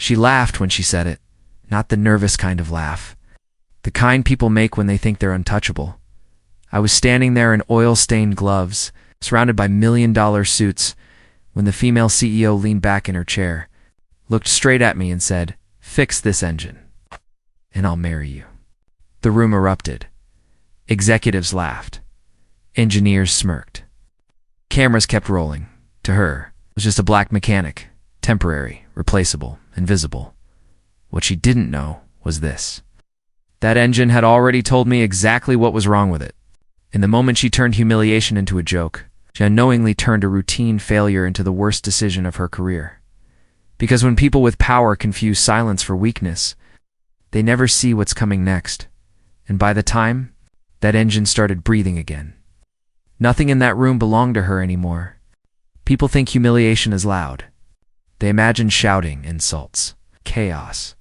She laughed when she said it, not the nervous kind of laugh, the kind people make when they think they're untouchable. I was standing there in oil-stained gloves, surrounded by million-dollar suits, when the female CEO leaned back in her chair, looked straight at me and said, "Fix this engine, and I'll marry you." The room erupted. Executives laughed. Engineers smirked. Cameras kept rolling. To her, it was just a black mechanic, temporary, replaceable, invisible. What she didn't know was this. That engine had already told me exactly what was wrong with it. In the moment she turned humiliation into a joke, she unknowingly turned a routine failure into the worst decision of her career. Because when people with power confuse silence for weakness, they never see what's coming next. And by the time that engine started breathing again, nothing in that room belonged to her anymore. People think humiliation is loud. They imagine shouting, insults, chaos.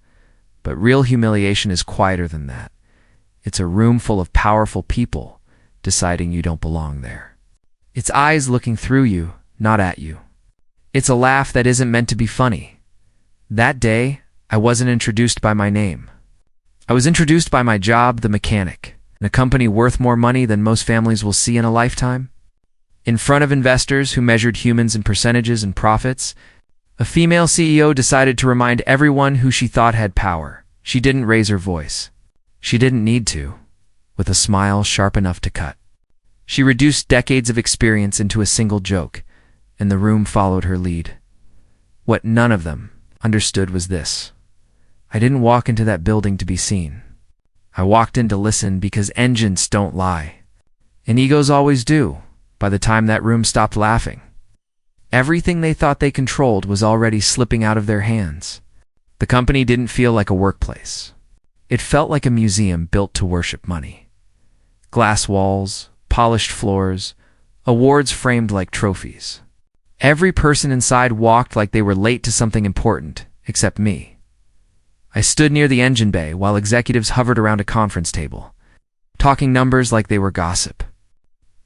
But real humiliation is quieter than that. It's a room full of powerful people deciding you don't belong there. It's eyes looking through you, not at you. It's a laugh that isn't meant to be funny. That day, I wasn't introduced by my name. I was introduced by my job, the mechanic, in a company worth more money than most families will see in a lifetime. In front of investors who measured humans in percentages and profits, a female CEO decided to remind everyone who she thought had power. She didn't raise her voice. She didn't need to, with a smile sharp enough to cut. She reduced decades of experience into a single joke, and the room followed her lead. What none of them understood was this. I didn't walk into that building to be seen. I walked in to listen because engines don't lie. And egos always do, by the time that room stopped laughing. Everything they thought they controlled was already slipping out of their hands. The company didn't feel like a workplace. It felt like a museum built to worship money. Glass walls, polished floors, awards framed like trophies. Every person inside walked like they were late to something important, except me. I stood near the engine bay while executives hovered around a conference table, talking numbers like they were gossip.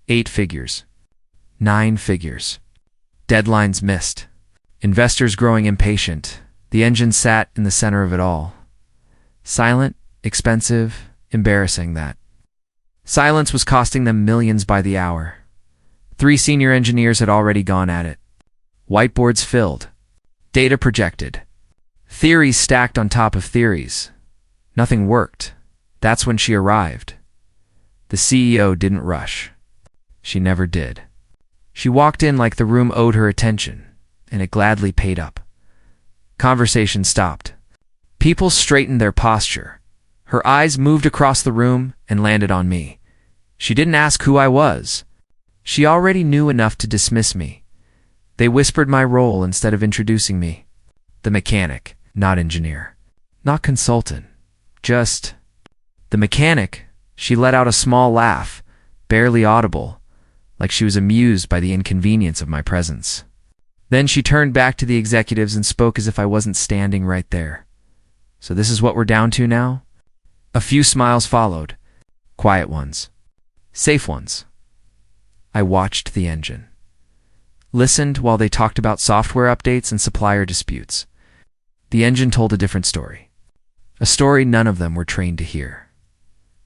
8 figures. 9 figures. Deadlines missed. Investors growing impatient. The engine sat in the center of it all. Silent, expensive, embarrassing that. Silence was costing them millions by the hour. 3 senior engineers had already gone at it. Whiteboards filled. Data projected. Theories stacked on top of theories. Nothing worked. That's when she arrived. The CEO didn't rush. She never did. She walked in like the room owed her attention, and it gladly paid up. Conversation stopped. People straightened their posture. Her eyes moved across the room and landed on me. She didn't ask who I was. She already knew enough to dismiss me. They whispered my role instead of introducing me. The mechanic, not engineer. Not consultant. Just the mechanic. She let out a small laugh, barely audible, like she was amused by the inconvenience of my presence. Then she turned back to the executives and spoke as if I wasn't standing right there. So this is what we're down to now? A few smiles followed. Quiet ones. Safe ones. I watched the engine. Listened while they talked about software updates and supplier disputes. The engine told a different story. A story none of them were trained to hear.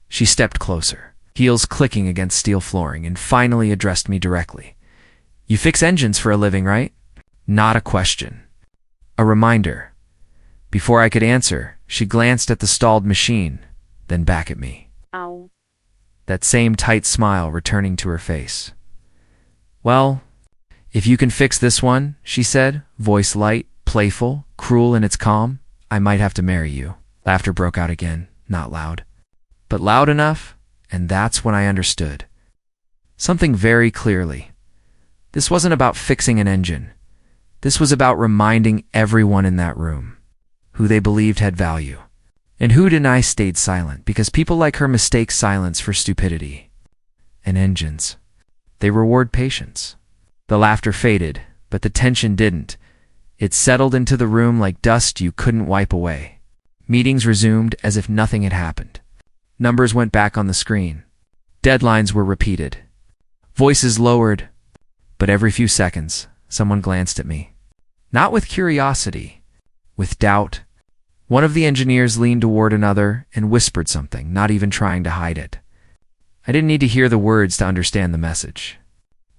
She stepped closer, heels clicking against steel flooring, and finally addressed me directly. You fix engines for a living, right? Not a question. A reminder. Before I could answer, she glanced at the stalled machine, then back at me. Ow. That same tight smile returning to her face. Well, if you can fix this one, she said, voice light, playful, cruel in its calm, I might have to marry you. Laughter broke out again, not loud, but loud enough, and that's when I understood. Something very clearly. This wasn't about fixing an engine. This was about reminding everyone in that room who they believed had value. And who didn't. I stayed silent because people like her mistake silence for stupidity. And engines, they reward patience. The laughter faded, but the tension didn't. It settled into the room like dust you couldn't wipe away. Meetings resumed as if nothing had happened. Numbers went back on the screen. Deadlines were repeated. Voices lowered, but every few seconds, someone glanced at me. Not with curiosity, with doubt. One of the engineers leaned toward another and whispered something, not even trying to hide it. I didn't need to hear the words to understand the message.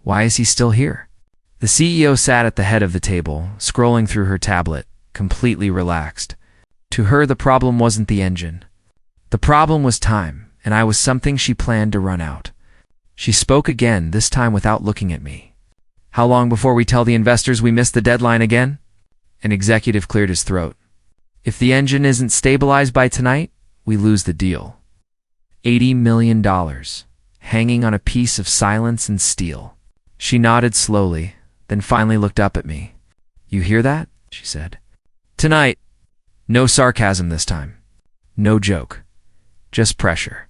Why is he still here? The CEO sat at the head of the table, scrolling through her tablet, completely relaxed. To her, the problem wasn't the engine. The problem was time, and I was something she planned to run out. She spoke again, this time without looking at me. How long before we tell the investors we missed the deadline again? An executive cleared his throat. If the engine isn't stabilized by tonight, we lose the deal. $80 million, hanging on a piece of silence and steel. She nodded slowly, then finally looked up at me. You hear that? She said. Tonight. No sarcasm this time. No joke. Just pressure.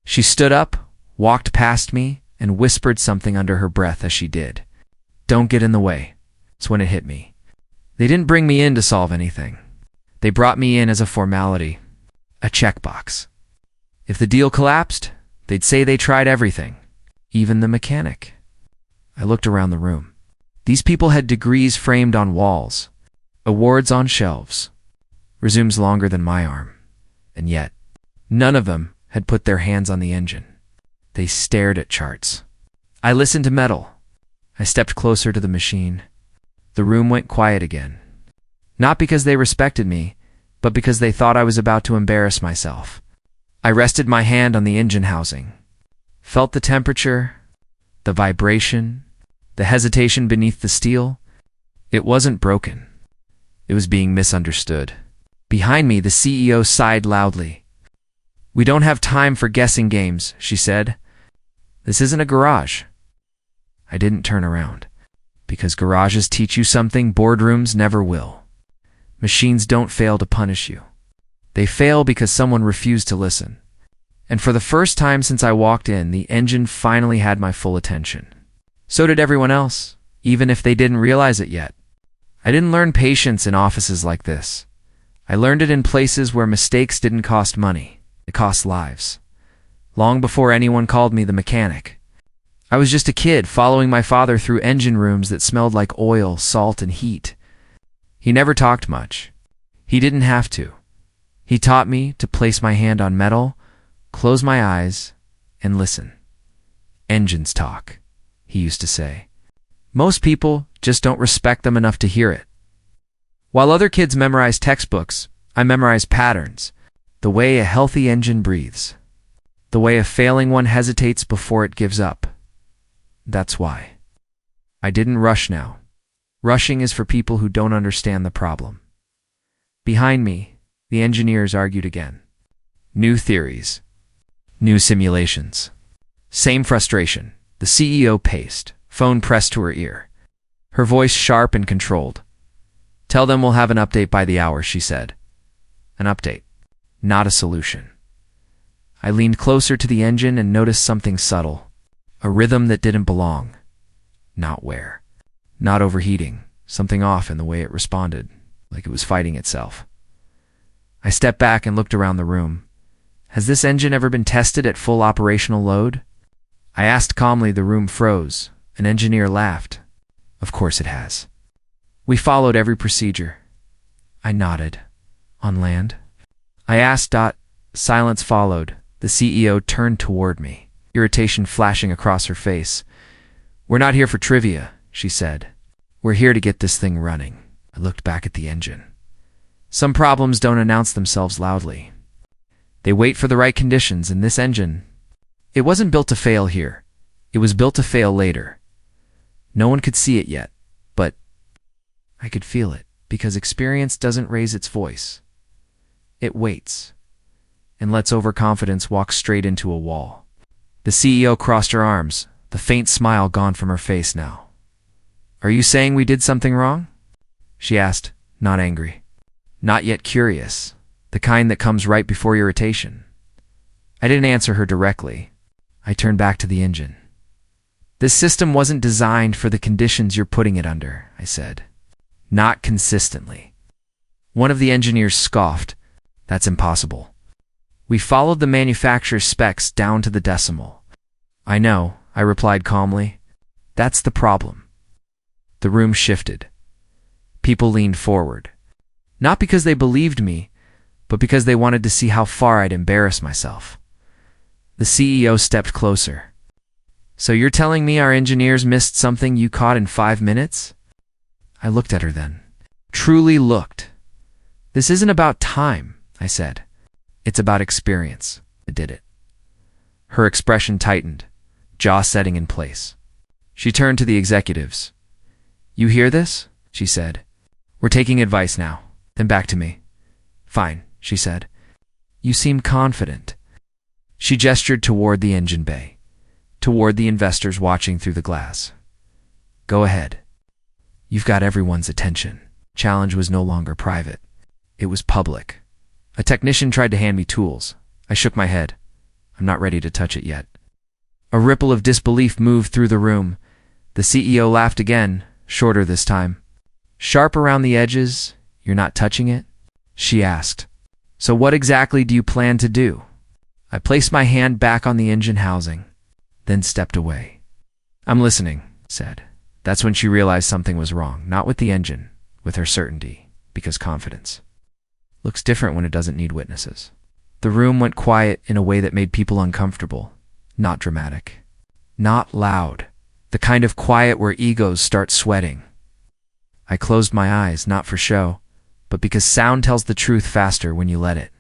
She stood up, walked past me, and whispered something under her breath as she did. Don't get in the way. It's when it hit me. They didn't bring me in to solve anything. They brought me in as a formality, a checkbox. If the deal collapsed, they'd say they tried everything, even the mechanic. I looked around the room. These people had degrees framed on walls, awards on shelves, resumes longer than my arm, and yet none of them had put their hands on the engine. They stared at charts. I listened to metal. I stepped closer to the machine. The room went quiet again. Not because they respected me, but because they thought I was about to embarrass myself. I rested my hand on the engine housing, felt the temperature, the vibration, the hesitation beneath the steel. It wasn't broken. It was being misunderstood. Behind me, the CEO sighed loudly. We don't have time for guessing games, she said. This isn't a garage. I didn't turn around. Because garages teach you something boardrooms never will. Machines don't fail to punish you. They fail because someone refused to listen. And for the first time since I walked in, the engine finally had my full attention. So did everyone else, even if they didn't realize it yet. I didn't learn patience in offices like this. I learned it in places where mistakes didn't cost money. It cost lives. Long before anyone called me the mechanic. I was just a kid following my father through engine rooms that smelled like oil, salt, and heat. He never talked much. He didn't have to. He taught me to place my hand on metal, close my eyes, and listen. Engines talk, he used to say. Most people just don't respect them enough to hear it. While other kids memorize textbooks, I memorize patterns. The way a healthy engine breathes. The way a failing one hesitates before it gives up. That's why. I didn't rush now. Rushing is for people who don't understand the problem. Behind me, the engineers argued again. New theories. New simulations. Same frustration. The CEO paced, phone pressed to her ear. Her voice sharp and controlled. Tell them we'll have an update by the hour, she said. An update, not a solution. I leaned closer to the engine and noticed something subtle. A rhythm that didn't belong. Not where. Not overheating. Something off in the way it responded, like it was fighting itself. I stepped back and looked around the room. Has this engine ever been tested at full operational load? I asked calmly. The room froze. An engineer laughed. Of course it has. We followed every procedure. I nodded. On land? I asked. Silence followed. The CEO turned toward me, irritation flashing across her face. We're not here for trivia, she said. We're here to get this thing running. I looked back at the engine. Some problems don't announce themselves loudly. They wait for the right conditions, and this engine, it wasn't built to fail here. It was built to fail later. No one could see it yet, but I could feel it, because experience doesn't raise its voice. It waits, and lets overconfidence walk straight into a wall. The CEO crossed her arms, the faint smile gone from her face now. Are you saying we did something wrong? She asked, not angry. Not yet curious, the kind that comes right before irritation. I didn't answer her directly. I turned back to the engine. This system wasn't designed for the conditions you're putting it under, I said. Not consistently. One of the engineers scoffed. That's impossible. We followed the manufacturer's specs down to the decimal. I know, I replied calmly. That's the problem. The room shifted. People leaned forward. Not because they believed me, but because they wanted to see how far I'd embarrass myself. The CEO stepped closer. So you're telling me our engineers missed something you caught in 5 minutes? I looked at her then. Truly looked. This isn't about time, I said. It's about experience. I did it. Her expression tightened, jaw setting in place. She turned to the executives. You hear this? She said. We're taking advice now. Then back to me. Fine, she said. You seem confident. She gestured toward the engine bay, toward the investors watching through the glass. Go ahead. You've got everyone's attention. Challenge was no longer private. It was public. A technician tried to hand me tools. I shook my head. I'm not ready to touch it yet. A ripple of disbelief moved through the room. The CEO laughed again, shorter this time. Sharp around the edges, you're not touching it? She asked. So what exactly do you plan to do? I placed my hand back on the engine housing, then stepped away. I'm listening, said. That's when she realized something was wrong, not with the engine, with her certainty, because confidence looks different when it doesn't need witnesses. The room went quiet in a way that made people uncomfortable, not dramatic, not loud, the kind of quiet where egos start sweating. I closed my eyes, not for show, but because sound tells the truth faster when you let it.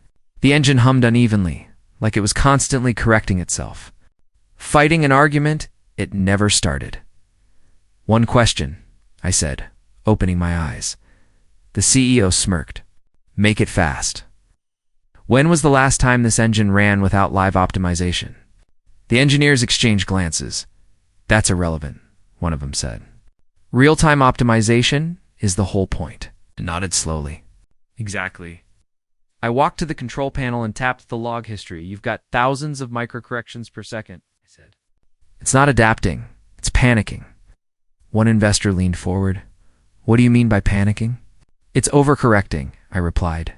The engine hummed unevenly, like it was constantly correcting itself. Fighting an argument, it never started. One question, I said, opening my eyes. The CEO smirked. Make it fast. When was the last time this engine ran without live optimization? The engineers exchanged glances. That's irrelevant, one of them said. Real-time optimization is the whole point. I nodded slowly. Exactly. I walked to the control panel and tapped the log history. You've got thousands of microcorrections per second, I said. It's not adapting. It's panicking. One investor leaned forward. What do you mean by panicking? It's overcorrecting, I replied.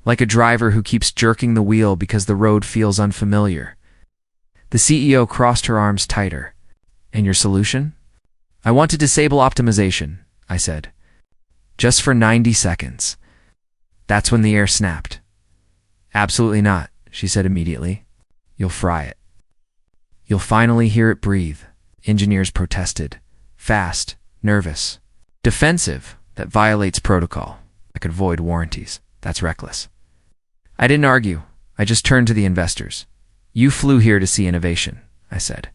Like a driver who keeps jerking the wheel because the road feels unfamiliar. The CEO crossed her arms tighter. And your solution? I want to disable optimization, I said. Just for 90 seconds. That's when the air snapped. Absolutely not, she said immediately. You'll fry it. You'll finally hear it breathe, engineers protested. Fast, nervous, defensive, that violates protocol. I could void warranties. That's reckless. I didn't argue. I just turned to the investors. You flew here to see innovation, I said.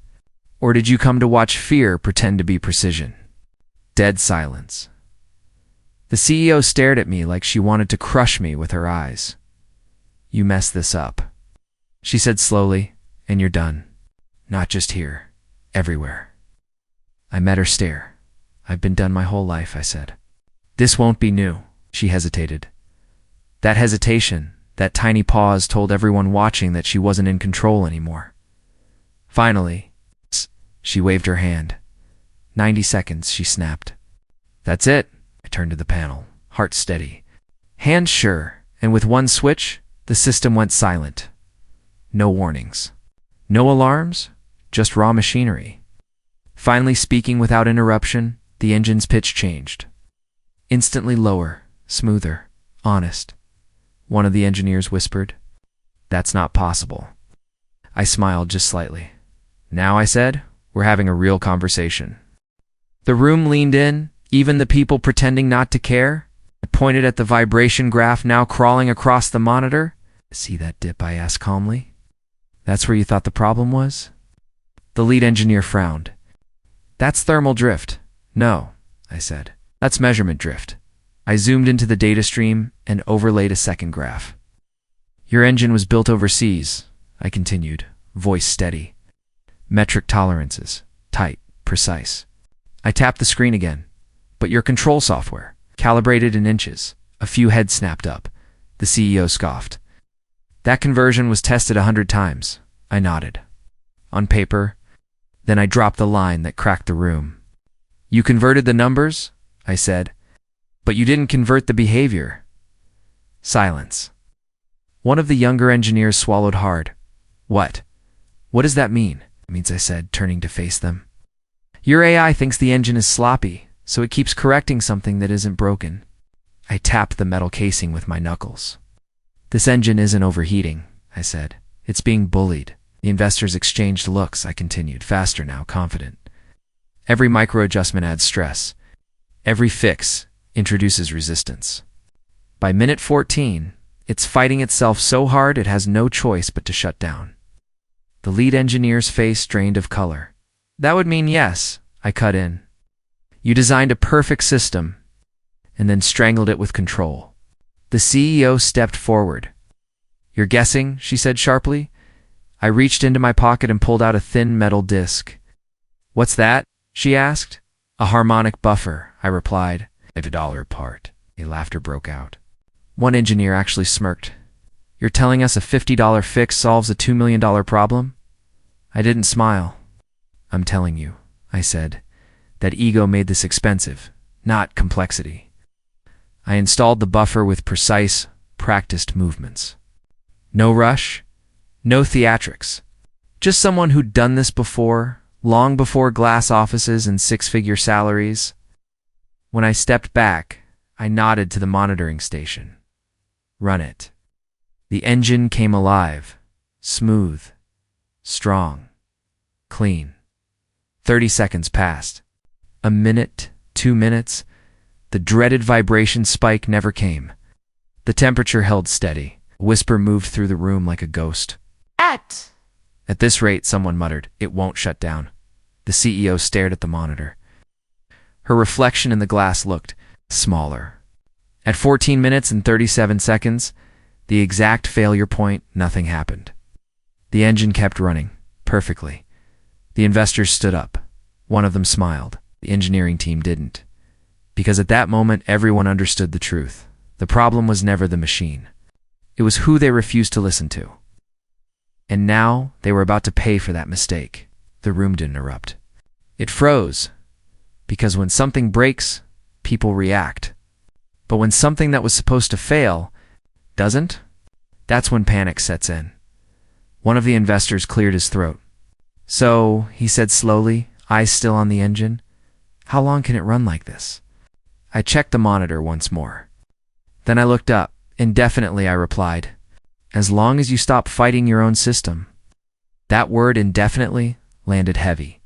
Or did you come to watch fear pretend to be precision? Dead silence. The CEO stared at me like she wanted to crush me with her eyes. You messed this up, she said slowly, and you're done. Not just here, everywhere. I met her stare. I've been done my whole life, I said. This won't be new, she hesitated. That hesitation, that tiny pause told everyone watching that she wasn't in control anymore. Finally, she waved her hand. 90 seconds, she snapped. That's it. I turned to the panel, heart steady. Hand sure, and with one switch, the system went silent. No warnings. No alarms, just raw machinery. Finally speaking without interruption, the engine's pitch changed. Instantly lower, smoother, honest. One of the engineers whispered, That's not possible. I smiled just slightly. Now, I said, we're having a real conversation. The room leaned in, even the people pretending not to care. I pointed at the vibration graph now crawling across the monitor. See that dip? I asked calmly. That's where you thought the problem was? The lead engineer frowned. That's thermal drift. No, I said. That's measurement drift. I zoomed into the data stream and overlaid a second graph. Your engine was built overseas, I continued, voice steady. Metric tolerances, tight, precise. I tapped the screen again. But your control software, calibrated in inches. A few heads snapped up. The CEO scoffed. That conversion was tested 100 times. I nodded. On paper. Then I dropped the line that cracked the room. You converted the numbers, I said, but you didn't convert the behavior. Silence. One of the younger engineers swallowed hard. What? What does that mean? It means, I said, turning to face them. Your AI thinks the engine is sloppy, so it keeps correcting something that isn't broken. I tapped the metal casing with my knuckles. This engine isn't overheating, I said. It's being bullied. The investors exchanged looks, I continued, faster now, confident. Every micro-adjustment adds stress. Every fix introduces resistance. By minute 14, it's fighting itself so hard it has no choice but to shut down. The lead engineer's face drained of color. That would mean yes, I cut in. You designed a perfect system and then strangled it with control. The CEO stepped forward. You're guessing, she said sharply. I reached into my pocket and pulled out a thin metal disc. What's that? She asked. A harmonic buffer, I replied. $5 part. A laughter broke out. One engineer actually smirked. You're telling us a $50 fix solves a $2 million problem? I didn't smile. I'm telling you, I said, that ego made this expensive, not complexity. I installed the buffer with precise, practiced movements. No rush, no theatrics. Just someone who'd done this before, long before glass offices and six-figure salaries. When I stepped back, I nodded to the monitoring station. Run it. The engine came alive, smooth, strong, clean. 30 seconds passed. A minute, 2 minutes. The dreaded vibration spike never came. The temperature held steady. A whisper moved through the room like a ghost. At this rate, someone muttered, it won't shut down. The CEO stared at the monitor. Her reflection in the glass looked smaller. At 14 minutes and 37 seconds, the exact failure point, nothing happened. The engine kept running, perfectly. The investors stood up. One of them smiled. The engineering team didn't. Because at that moment, everyone understood the truth. The problem was never the machine. It was who they refused to listen to. And now, they were about to pay for that mistake. The room didn't erupt. It froze. Because when something breaks, people react. But when something that was supposed to fail doesn't, that's when panic sets in. One of the investors cleared his throat. So, he said slowly, eyes still on the engine, how long can it run like this? I checked the monitor once more. Then I looked up. Indefinitely, I replied. As long as you stop fighting your own system. That word indefinitely landed heavy.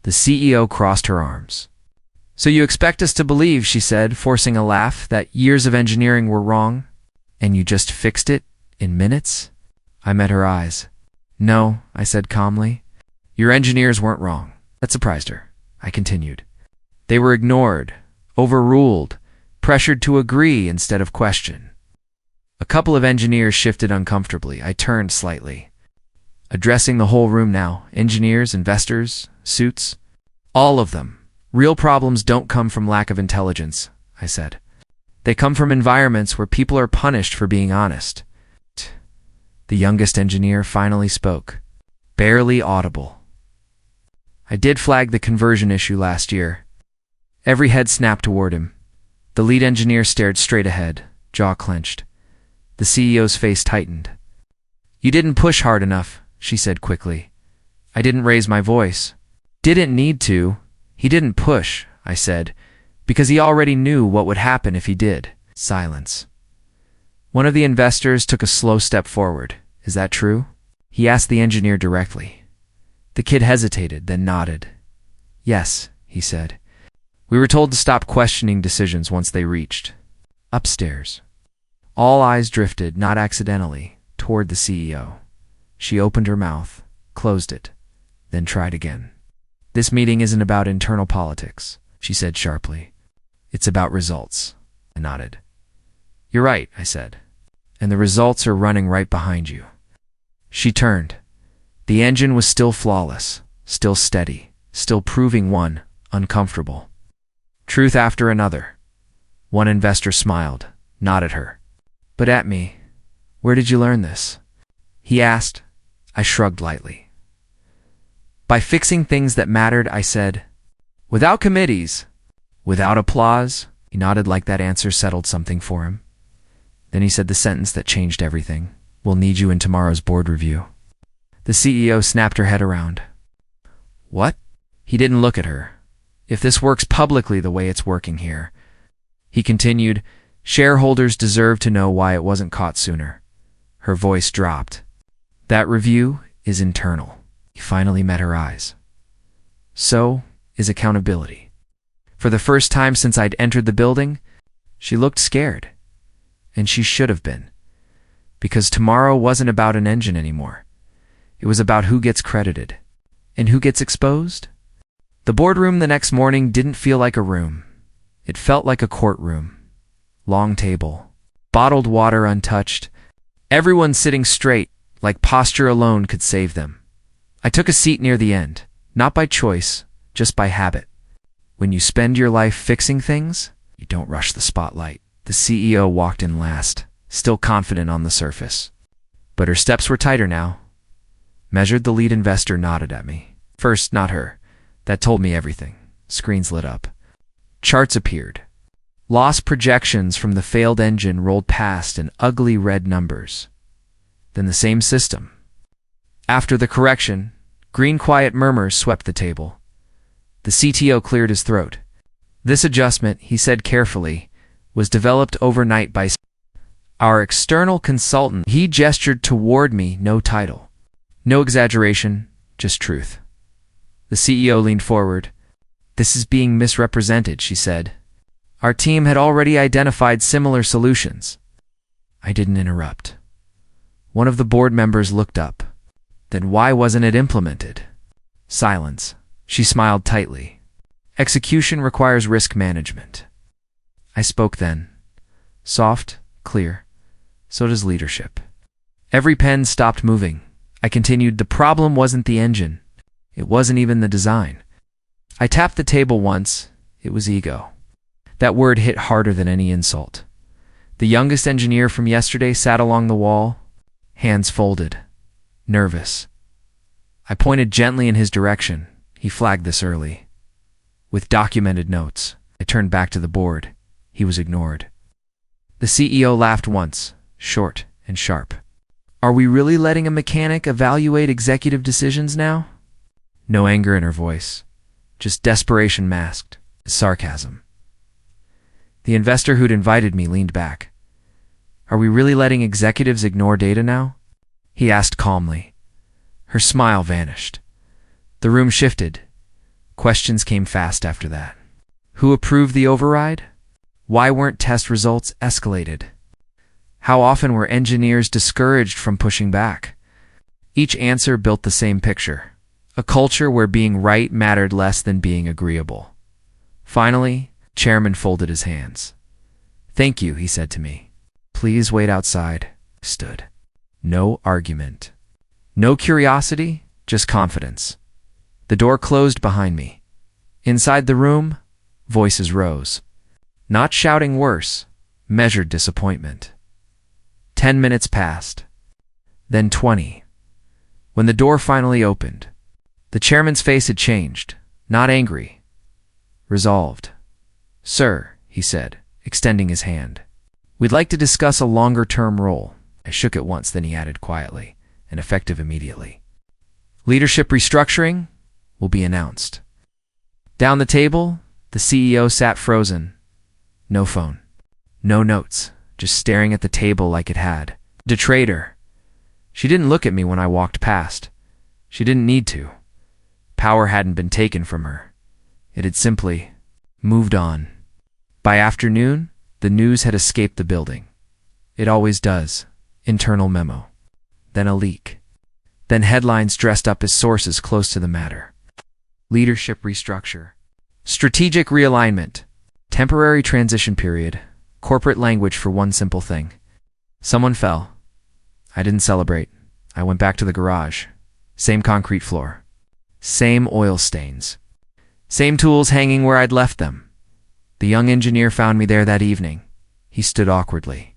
The CEO crossed her arms. So you expect us to believe, she said, forcing a laugh, that years of engineering were wrong? And you just fixed it in minutes? I met her eyes. No, I said calmly. Your engineers weren't wrong. That surprised her. I continued. They were ignored, overruled, pressured to agree instead of question. A couple of engineers shifted uncomfortably. I turned slightly. Addressing the whole room now, engineers, investors, suits, all of them. Real problems don't come from lack of intelligence, I said. They come from environments where people are punished for being honest. The youngest engineer finally spoke, barely audible. I did flag the conversion issue last year. Every head snapped toward him. The lead engineer stared straight ahead, jaw clenched. The CEO's face tightened. You didn't push hard enough, she said quickly. I didn't raise my voice. Didn't need to. He didn't push, I said, because he already knew what would happen if he did. Silence. One of the investors took a slow step forward. Is that true? He asked the engineer directly. The kid hesitated, then nodded. Yes, he said. We were told to stop questioning decisions once they reached. Upstairs. All eyes drifted, not accidentally, toward the CEO. She opened her mouth, closed it, then tried again. This meeting isn't about internal politics, she said sharply. It's about results. I nodded. You're right, I said. And the results are running right behind you. She turned. The engine was still flawless, still steady, still proving one uncomfortable. Truth after another. One investor smiled, not at her, but at me. Where did you learn this? He asked. I shrugged lightly. By fixing things that mattered, I said. Without committees, without applause. He nodded like that answer settled something for him. Then he said the sentence that changed everything. We'll need you in tomorrow's board review. The CEO snapped her head around. What? He didn't look at her. If this works publicly the way it's working here. He continued, Shareholders deserve to know why it wasn't caught sooner. Her voice dropped. That review is internal. He finally met her eyes. So is accountability. For the first time since I'd entered the building, she looked scared. And she should have been. Because tomorrow wasn't about an engine anymore. It was about who gets credited. And who gets exposed? The boardroom the next morning didn't feel like a room. It felt like a courtroom. Long table. Bottled water untouched. Everyone sitting straight, like posture alone could save them. I took a seat near the end, not by choice, just by habit. When you spend your life fixing things, you don't rush the spotlight. The CEO walked in last, still confident on the surface. But her steps were tighter now. Measured the lead investor nodded at me. First, not her. That told me everything. Screens lit up. Charts appeared. Loss projections from the failed engine rolled past in ugly red numbers. Then the same system. After the correction, green quiet murmurs swept the table. The CTO cleared his throat. This adjustment, he said carefully, was developed overnight by our external consultant. He gestured toward me, no title. No exaggeration, just truth. The CEO leaned forward. This is being misrepresented, she said. Our team had already identified similar solutions. I didn't interrupt. One of the board members looked up. Then why wasn't it implemented? Silence. She smiled tightly. Execution requires risk management. I spoke then. Soft, clear. So does leadership. Every pen stopped moving. I continued, the problem wasn't the engine. It wasn't even the design. I tapped the table once. It was ego. That word hit harder than any insult. The youngest engineer from yesterday sat along the wall, hands folded, nervous. I pointed gently in his direction. He flagged this early. With documented notes, I turned back to the board. He was ignored. The CEO laughed once, short and sharp. Are we really letting a mechanic evaluate executive decisions now? No anger in her voice, just desperation masked as sarcasm. The investor who'd invited me leaned back. Are we really letting executives ignore data now? He asked calmly. Her smile vanished. The room shifted. Questions came fast after that. Who approved the override? Why weren't test results escalated? How often were engineers discouraged from pushing back? Each answer built the same picture. A culture where being right mattered less than being agreeable. Finally, Chairman folded his hands. Thank you, he said to me. Please wait outside. Stood. No argument. No curiosity, just confidence. The door closed behind me. Inside the room, voices rose. Not shouting worse, measured disappointment. 10 minutes passed. Then 20. When the door finally opened, the chairman's face had changed, not angry, resolved. Sir, he said, extending his hand. We'd like to discuss a longer-term role. I shook it once, then he added quietly, and effective immediately. Leadership restructuring will be announced. Down the table, the CEO sat frozen. No phone. No notes, just staring at the table like it had. The traitor. She didn't look at me when I walked past. She didn't need to. Power hadn't been taken from her. It had simply moved on. By afternoon, the news had escaped the building. It always does. Internal memo. Then a leak. Then headlines dressed up as sources close to the matter. Leadership restructure. Strategic realignment. Temporary transition period. Corporate language for one simple thing. Someone fell. I didn't celebrate. I went back to the garage. Same concrete floor. Same oil stains. Same tools hanging where I'd left them. The young engineer found me there that evening. He stood awkwardly.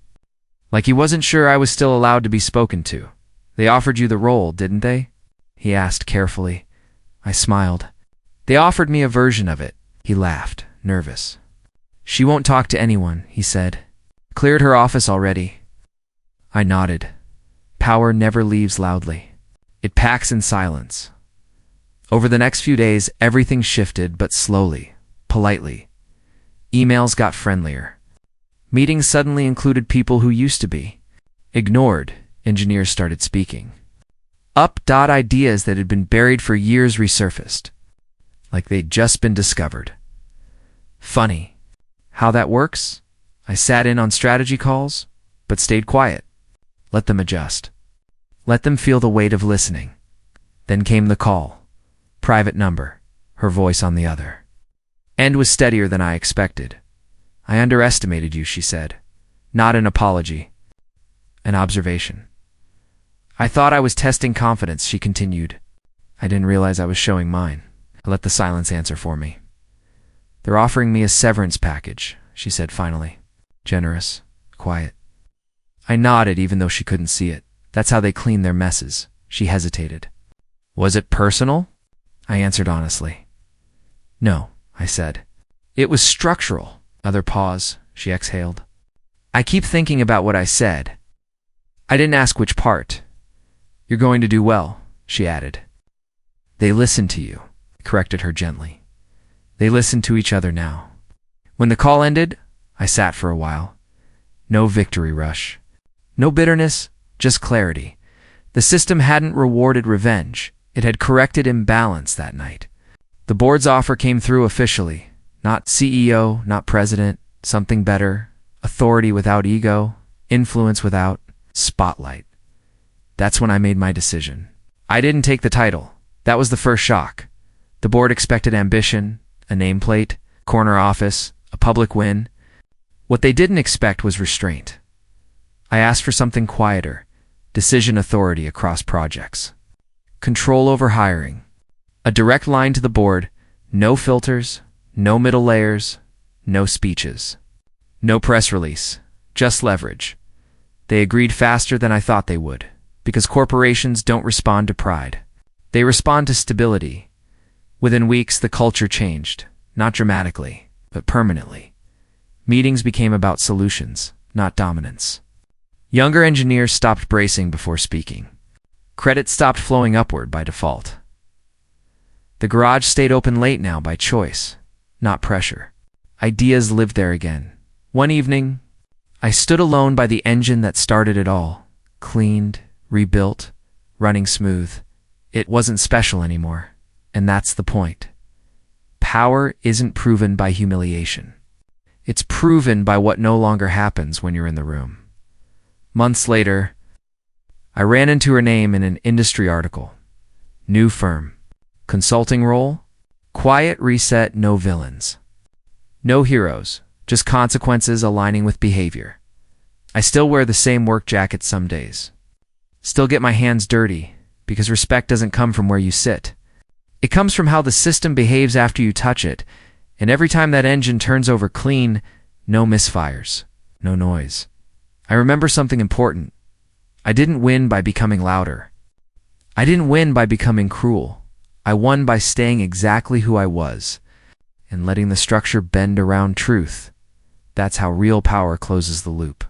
Like he wasn't sure I was still allowed to be spoken to. They offered you the role, didn't they? He asked carefully. I smiled. They offered me a version of it. He laughed, nervous. She won't talk to anyone, he said. Cleared her office already. I nodded. Power never leaves loudly. It packs in silence. Over the next few days, everything shifted, but slowly, politely. Emails got friendlier. Meetings suddenly included people who used to be ignored. Engineers started speaking. Ideas that had been buried for years resurfaced, like they'd just been discovered. Funny how that works? I sat in on strategy calls, but stayed quiet. Let them adjust. Let them feel the weight of listening. Then came the call. Private number, her voice on the other. End was steadier than I expected. I underestimated you, she said. Not an apology. An observation. I thought I was testing confidence, she continued. I didn't realize I was showing mine. I let the silence answer for me. They're offering me a severance package, she said finally. Generous, quiet. I nodded even though she couldn't see it. That's how they clean their messes. She hesitated. Was it personal? I answered honestly. No, I said. It was structural. Another pause. She exhaled. I keep thinking about what I said. I didn't ask which part. You're going to do well, she added. They listened to you, I corrected her gently. They listen to each other now. When the call ended, I sat for a while. No victory rush. No bitterness, just clarity. The system hadn't rewarded revenge. It had corrected imbalance that night. The board's offer came through officially. Not CEO, not president, something better. Authority without ego, influence without spotlight. That's when I made my decision. I didn't take the title. That was the first shock. The board expected ambition, a nameplate, corner office, a public win. What they didn't expect was restraint. I asked for something quieter, decision authority across projects. Control over hiring. A direct line to the board, no filters, no middle layers, no speeches. No press release, just leverage. They agreed faster than I thought they would, because corporations don't respond to pride. They respond to stability. Within weeks, the culture changed, not dramatically, but permanently. Meetings became about solutions, not dominance. Younger engineers stopped bracing before speaking. Credit stopped flowing upward by default. The garage stayed open late now by choice, not pressure. Ideas lived there again. One evening, I stood alone by the engine that started it all. Cleaned, rebuilt, running smooth. It wasn't special anymore, and that's the point. Power isn't proven by humiliation. It's proven by what no longer happens when you're in the room. Months later, I ran into her name in an industry article. New firm. Consulting role? Quiet reset, no villains. No heroes, just consequences aligning with behavior. I still wear the same work jacket some days. Still get my hands dirty, because respect doesn't come from where you sit. It comes from how the system behaves after you touch it, and every time that engine turns over clean, no misfires, no noise. I remember something important. I didn't win by becoming louder. I didn't win by becoming cruel. I won by staying exactly who I was, and letting the structure bend around truth. That's how real power closes the loop.